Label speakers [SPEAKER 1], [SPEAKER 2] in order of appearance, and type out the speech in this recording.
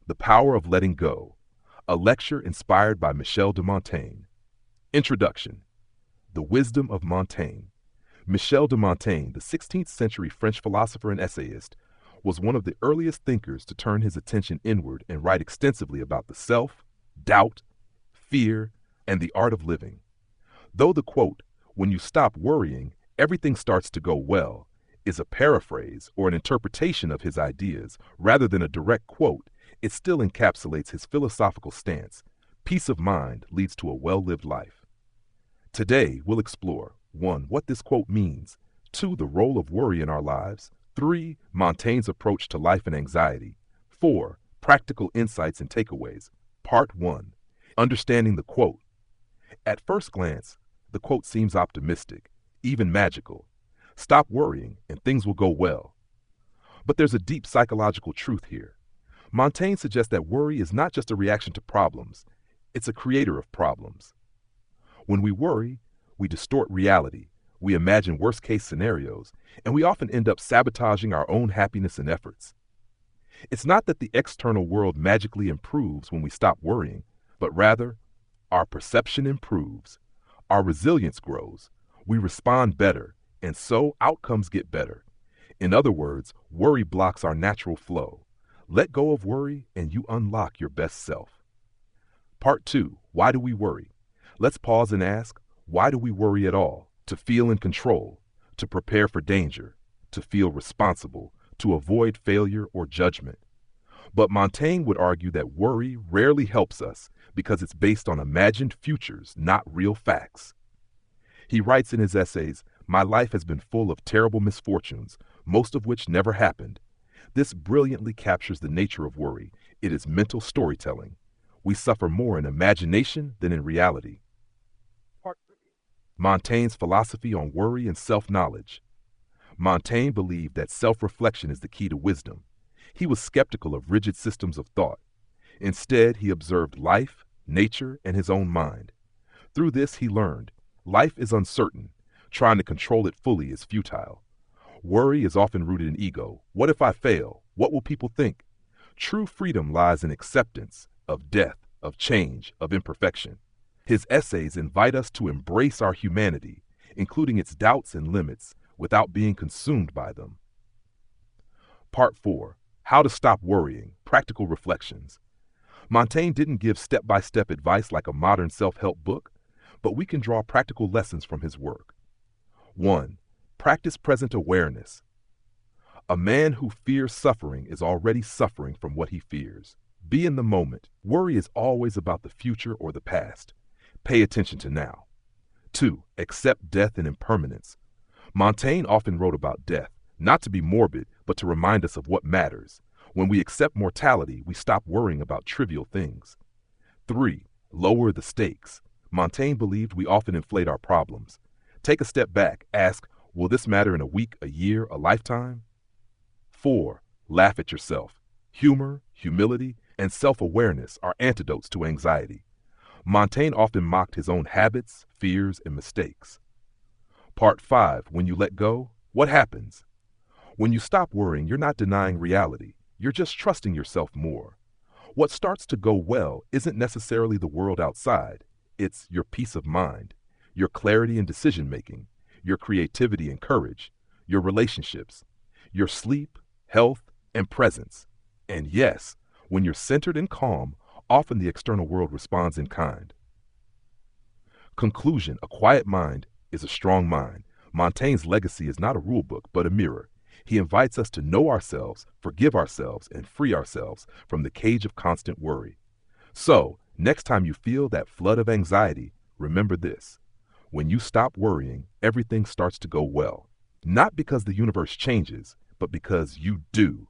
[SPEAKER 1] The Power of Letting Go, a lecture inspired by Michel de Montaigne. Introduction. The Wisdom of Montaigne. Michel de Montaigne, the 16th century French philosopher and essayist, was one of the earliest thinkers to turn his attention inward and write extensively about the self, doubt, fear, and the art of living. Though the quote, "When you stop worrying, everything starts to go well," is a paraphrase or an interpretation of his ideas rather than a direct quote, it still encapsulates his philosophical stance. Peace of mind leads to a well-lived life. Today, we'll explore 1. What this quote means, 2. The role of worry in our lives, 3. Montaigne's approach to life and anxiety, 4. Practical insights and takeaways. Part 1. Understanding the quote. At first glance, the quote seems optimistic, even magical. Stop worrying and things will go well. But there's a deep psychological truth here. Montaigne suggests that worry is not just a reaction to problems, it's a creator of problems. When we worry, we distort reality, we imagine worst-case scenarios, and we often end up sabotaging our own happiness and efforts. It's not that the external world magically improves when we stop worrying, but rather, our perception improves, our resilience grows, we respond better, and so outcomes get better. In other words, worry blocks our natural flow. Let go of worry and you unlock your best self. Part 2. Why do we worry? Let's pause and ask, why do we worry at all? To feel in control, to prepare for danger, to feel responsible, to avoid failure or judgment. But Montaigne would argue that worry rarely helps us because it's based on imagined futures, not real facts. He writes in his essays, "My life has been full of terrible misfortunes, most of which never happened." This brilliantly captures the nature of worry. It is mental storytelling. We suffer more in imagination than in reality. Part 3. Montaigne's philosophy on worry and self-knowledge. Montaigne believed that self-reflection is the key to wisdom. He was skeptical of rigid systems of thought. Instead, he observed life, nature, and his own mind. Through this, he learned, life is uncertain. Trying to control it fully is futile. Worry is often rooted in ego. What if I fail? What will people think? True freedom lies in acceptance of death, of change, of imperfection. His essays invite us to embrace our humanity, including its doubts and limits, without being consumed by them. Part 4. How to stop worrying. Practical reflections. Montaigne didn't give step-by-step advice like a modern self-help book, but we can draw practical lessons from his work. 1. Practice present awareness. A man who fears suffering is already suffering from what he fears. Be in the moment. Worry is always about the future or the past. Pay attention to now. 2. Accept death and impermanence. Montaigne often wrote about death, not to be morbid, but to remind us of what matters. When we accept mortality, we stop worrying about trivial things. 3. Lower the stakes. Montaigne believed we often inflate our problems. Take a step back, ask, will this matter in a week, a year, a lifetime? 4. Laugh at yourself. Humor, humility, and self-awareness are antidotes to anxiety. Montaigne often mocked his own habits, fears, and mistakes. Part 5. When you let go, what happens? When you stop worrying, you're not denying reality. You're just trusting yourself more. What starts to go well isn't necessarily the world outside. It's your peace of mind, your clarity in decision-making, your creativity and courage, your relationships, your sleep, health, and presence. And yes, when you're centered and calm, often the external world responds in kind. Conclusion: a quiet mind is a strong mind. Montaigne's legacy is not a rule book, but a mirror. He invites us to know ourselves, forgive ourselves, and free ourselves from the cage of constant worry. So, next time you feel that flood of anxiety, remember this. When you stop worrying, everything starts to go well. Not because the universe changes, but because you do.